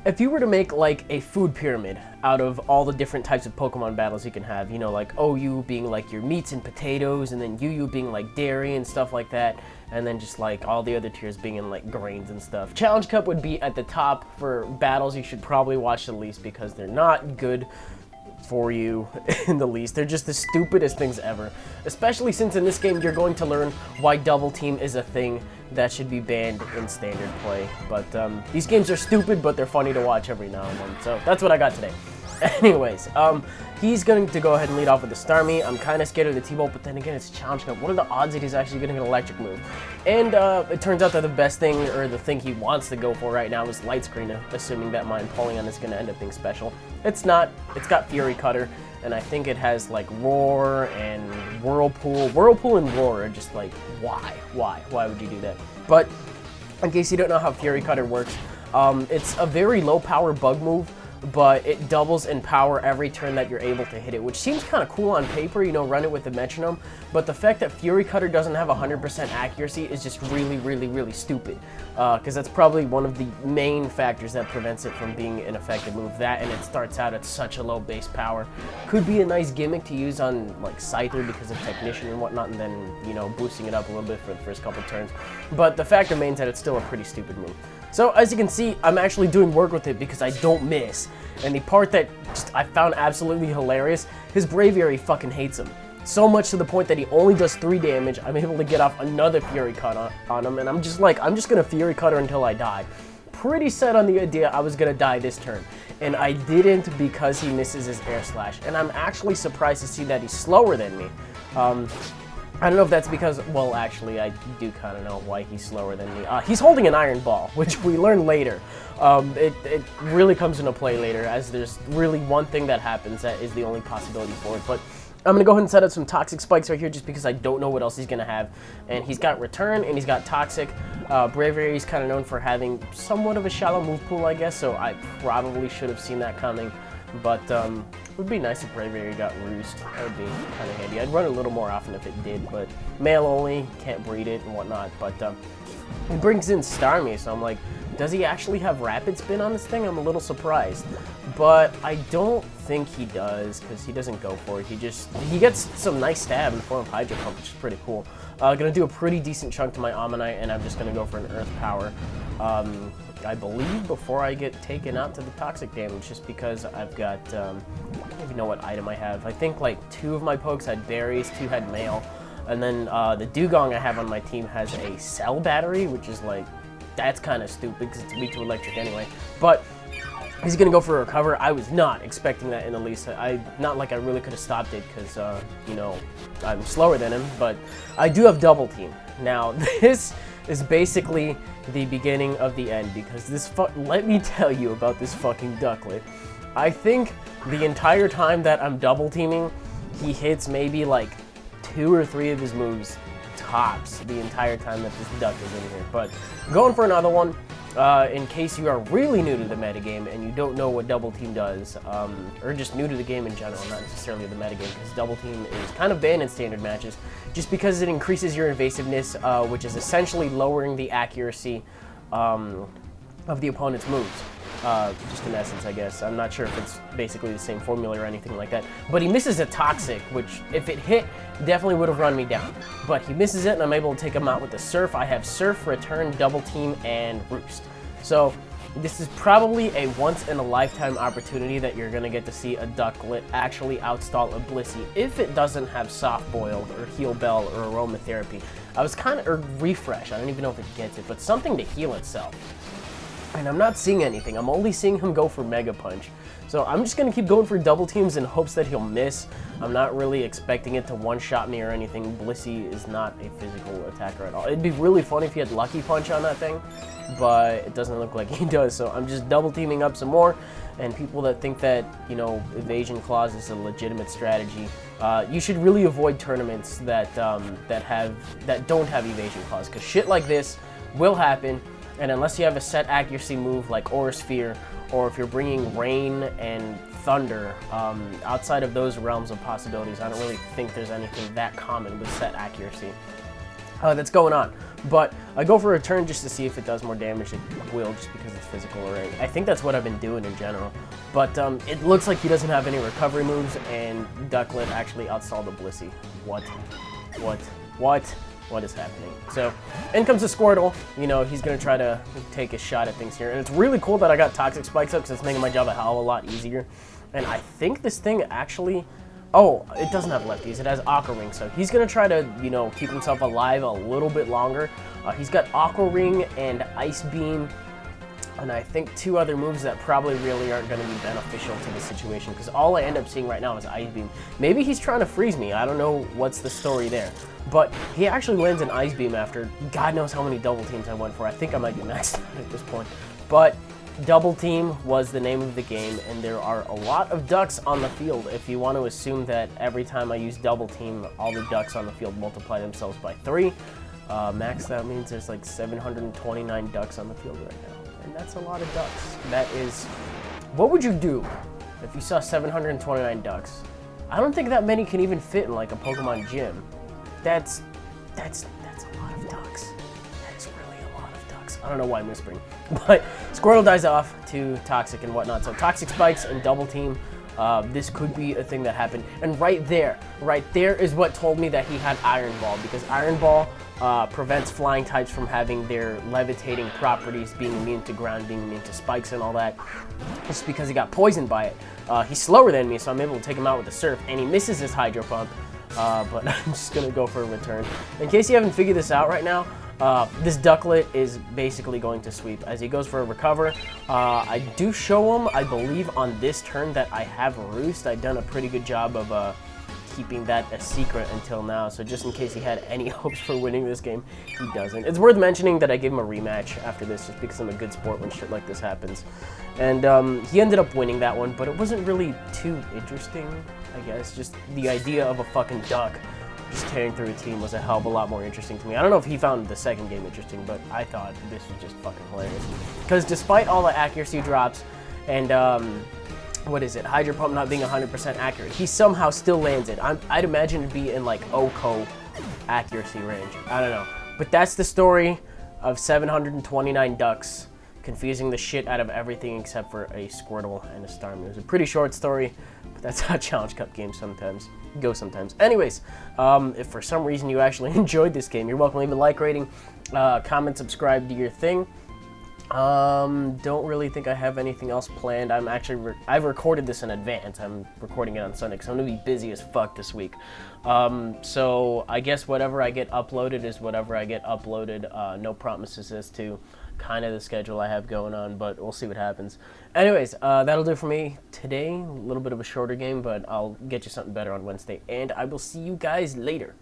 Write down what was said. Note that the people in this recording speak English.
If you were to make like a food pyramid out of all the different types of Pokemon battles you can have, you know, like OU being like your meats and potatoes, and then UU being like dairy and stuff like that, and then just like all the other tiers being in like grains and stuff. Challenge Cup would be at the top for battles you should probably watch the least because they're not good for you in the least. They're just the stupidest things ever, especially since in this game you're going to learn why double team is a thing that should be banned in standard play. But these games are stupid, but they're funny to watch every now and then, so that's what I got today. Anyways, he's going to go ahead and lead off with the Starmie. I'm kind of scared of the T-Bolt, but then again, it's Challenge Cup. What are the odds that he's actually getting an electric move? And it turns out that the best thing, or the thing he wants to go for right now, is Light Screen, assuming that my Empoleon is going to end up being special. It's not. It's got Fury Cutter, and I think it has like Roar and Whirlpool. Whirlpool and Roar are just like, why? Why would you do that? But in case you don't know how Fury Cutter works, it's a very low power bug move, but it doubles in power every turn that you're able to hit it, which seems kind of cool on paper, you know, run it with the metronome, but the fact that Fury Cutter doesn't have 100% accuracy is just really stupid, because that's probably one of the main factors that prevents it from being an effective move. That, and it starts out at such a low base power. Could be a nice gimmick to use on, like, Scyther because of Technician and whatnot, and then, you know, boosting it up a little bit for the first couple turns, but the fact remains that it's still a pretty stupid move. So, as you can see, I'm actually doing work with it because I don't miss. And the part that I found absolutely hilarious, his Braviary fucking hates him. So much to the point that he only does 3 damage. I'm able to get off another Fury Cut on him, and I'm just gonna Fury Cutter until I die. Pretty set on the idea I was gonna die this turn. And I didn't because he misses his Air Slash. And I'm actually surprised to see that he's slower than me. I don't know if that's because, well, actually, I do kind of know why he's slower than me. He's holding an Iron Ball, which we learn later. It really comes into play later, as there's really one thing that happens that is the only possibility for it. But I'm going to go ahead and set up some Toxic Spikes right here just because I don't know what else he's going to have. And he's got Return, and he's got Toxic. Braviary is kind of known for having somewhat of a shallow move pool, I guess, so I probably should have seen that coming. But it would be nice if Braviary got Roost. That would be kind of handy. I'd run it a little more often if it did, but male only, can't breed it and whatnot. But it brings in Starmie, so I'm like, does he actually have Rapid Spin on this thing? I'm a little surprised. But I don't think he does, because he doesn't go for it. He gets some nice stab in the form of Hydro Pump, which is pretty cool. Gonna do a pretty decent chunk to my Ammonite, and I'm just gonna go for an Earth Power. I believe before I get taken out to the toxic damage, just because I've got, I don't even know what item I have. I think like 2 of my pokes had berries, 2 had mail, and then the Dugong I have on my team has a cell battery, which is like, that's kind of stupid because it's weak to electric anyway. But he's gonna go for a recover. I was not expecting that in the least. Not like I really could have stopped it because, you know, I'm slower than him, but I do have double team. Now, this is basically the beginning of the end, because this let me tell you about this fucking Ducklet. I think the entire time that I'm double teaming, he hits maybe like 2 or 3 of his moves tops the entire time that this duck is in here. But going for another one, in case you are really new to the metagame and you don't know what double team does, or just new to the game in general, not necessarily the metagame, because double team is kind of banned in standard matches, just because it increases your evasiveness, which is essentially lowering the accuracy of the opponent's moves. Just in essence, I guess. I'm not sure if it's basically the same formula or anything like that. But he misses a Toxic, which, if it hit, definitely would have run me down. But he misses it, and I'm able to take him out with the Surf. I have Surf, Return, Double Team, and Roost. So, this is probably a once-in-a-lifetime opportunity that you're going to get to see a Ducklet actually outstall a Blissey if it doesn't have Soft Boiled, or Heal Bell, or Aromatherapy. I was kind of, or Refresh, I don't even know if it gets it, but something to heal itself. And I'm not seeing anything. I'm only seeing him go for Mega Punch. So I'm just going to keep going for double teams in hopes that he'll miss. I'm not really expecting it to one-shot me or anything. Blissey is not a physical attacker at all. It'd be really funny if he had Lucky Punch on that thing, but it doesn't look like he does. So I'm just double teaming up some more. And people that think that, you know, Evasion Clause is a legitimate strategy, you should really avoid tournaments that don't have Evasion Clause, because shit like this will happen. And unless you have a set accuracy move like Aura Sphere, or if you're bringing Rain and Thunder, outside of those realms of possibilities, I don't really think there's anything that common with set accuracy that's going on. But I go for a return just to see if it does more damage. It will, just because it's physical, or I think that's what I've been doing in general. But it looks like he doesn't have any recovery moves, and Duklit actually outstalled the Blissey. What is happening? So, in comes the Squirtle. You know, he's going to try to take a shot at things here. And it's really cool that I got Toxic Spikes up, because it's making my job a hell of a lot easier. And I think this thing actually... Oh, it doesn't have lefties. It has Aqua Ring. So he's going to try to, you know, keep himself alive a little bit longer. He's got Aqua Ring and Ice Beam. And I think 2 other moves that probably really aren't going to be beneficial to the situation, because all I end up seeing right now is Ice Beam. Maybe he's trying to freeze me. I don't know what's the story there. But he actually lands an Ice Beam after God knows how many double teams I went for. I think I might be maxed out at this point. But Double Team was the name of the game, and there are a lot of ducks on the field. If you want to assume that every time I use Double Team, all the ducks on the field multiply themselves by 3, max, that means there's like 729 ducks on the field right now. And that's a lot of ducks. That is... What would you do if you saw 729 ducks? I don't think that many can even fit in like a Pokemon gym. That's a lot of ducks. That's really a lot of ducks. I don't know why I'm whispering. But Squirtle dies off to Toxic and whatnot. So Toxic Spikes and Double Team. This could be a thing that happened. And right there is what told me that he had Iron Ball, because Iron Ball prevents flying types from having their levitating properties, being immune to ground, being immune to spikes and all that. Just because he got poisoned by it. He's slower than me, so I'm able to take him out with a Surf, and he misses his Hydro Pump. But I'm just going to go for a return. In case you haven't figured this out right now, this Duklit is basically going to sweep. As he goes for a recover, I do show him, I believe, on this turn that I have Roost. I've done a pretty good job of keeping that a secret until now, so just in case he had any hopes for winning this game, he doesn't. It's worth mentioning that I gave him a rematch after this, just because I'm a good sport when shit like this happens. And he ended up winning that one, but it wasn't really too interesting, I guess. Just the idea of a fucking duck just tearing through a team was a hell of a lot more interesting to me. I don't know if he found the second game interesting, but I thought this was just fucking hilarious. Because despite all the accuracy drops and, Hydro Pump not being 100% accurate, he somehow still lands it. I'd imagine it'd be in like OCO accuracy range. I don't know. But that's the story of 729 ducks confusing the shit out of everything except for a Squirtle and a Starmie. It was a pretty short story, but that's how Challenge Cup games sometimes go sometimes. Anyways, if for some reason you actually enjoyed this game, you're welcome to leave a like rating, comment, subscribe, do your thing. Don't really think I have anything else planned. I've recorded this in advance. I'm recording it on Sunday because I'm gonna be busy as fuck this week. So I guess whatever I get uploaded is whatever I get uploaded. No promises as to kind of the schedule I have going on, but we'll see what happens. Anyways, that'll do for me today. A little bit of a shorter game, but I'll get you something better on Wednesday, and I will see you guys later.